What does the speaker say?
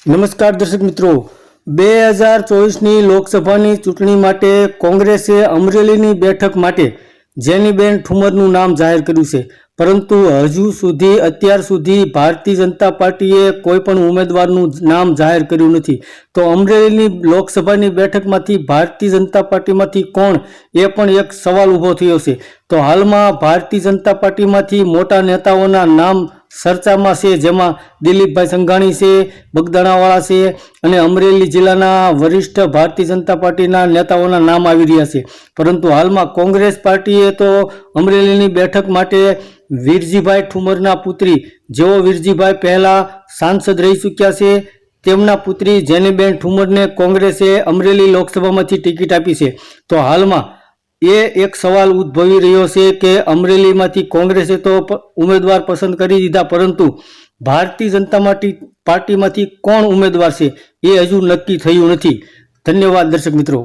નમસ્કાર દર્શક મિત્રો, 2024ની લોકસભાની ચૂંટણી માટે કોંગ્રેસે અમરેલીની બેઠક માટે જેનીબેન ઠુમરનું નામ જાહેર કર્યું છે, પરંતુ અત્યાર સુધી ભારતીય જનતા પાર્ટીએ કોઈ પણ ઉમેદવારનું નામ જાહેર કર્યું નથી. તો અમરેલીની લોકસભાની બેઠકમાંથી ભારતીય જનતા પાર્ટીમાંથી કોણ, એ પણ એક સવાલ ઊભો થયો છે. તો હાલમાં ભારતીય જનતા પાર્ટીમાંથી મોટા નેતાઓના નામ ચર્ચામાં છે, જેમાં દિલીપભાઈ સંઘાણી છે, બગદાણાવાળા છે અને અમરેલી જિલ્લાના વરિષ્ઠ ભારતીય જનતા પાર્ટીના નેતાઓના નામ આવી રહ્યા છે. પરંતુ હાલમાં કોંગ્રેસ પાર્ટીએ તો અમરેલીની બેઠક માટે વીરજીભાઈ ઠુમરના પુત્રી, જેઓ વીરજીભાઈ પહેલા સાંસદ રહી ચૂક્યા છે, તેમના પુત્રી જેનીબેન ઠુમરને કોંગ્રેસે અમરેલી લોકસભામાંથી ટિકિટ આપી છે. તો હાલમાં એક સવાલ ઉદ્ભવી રહ્યો છે કે અમરેલીમાંથી કોંગ્રેસે તો ઉમેદવાર પસંદ કરી દીધા, પરંતુ ભારતીય જનતા પાર્ટીમાંથી કોણ ઉમેદવાર છે એ હજુ નક્કી થયું નથી. ધન્યવાદ દર્શક મિત્રો.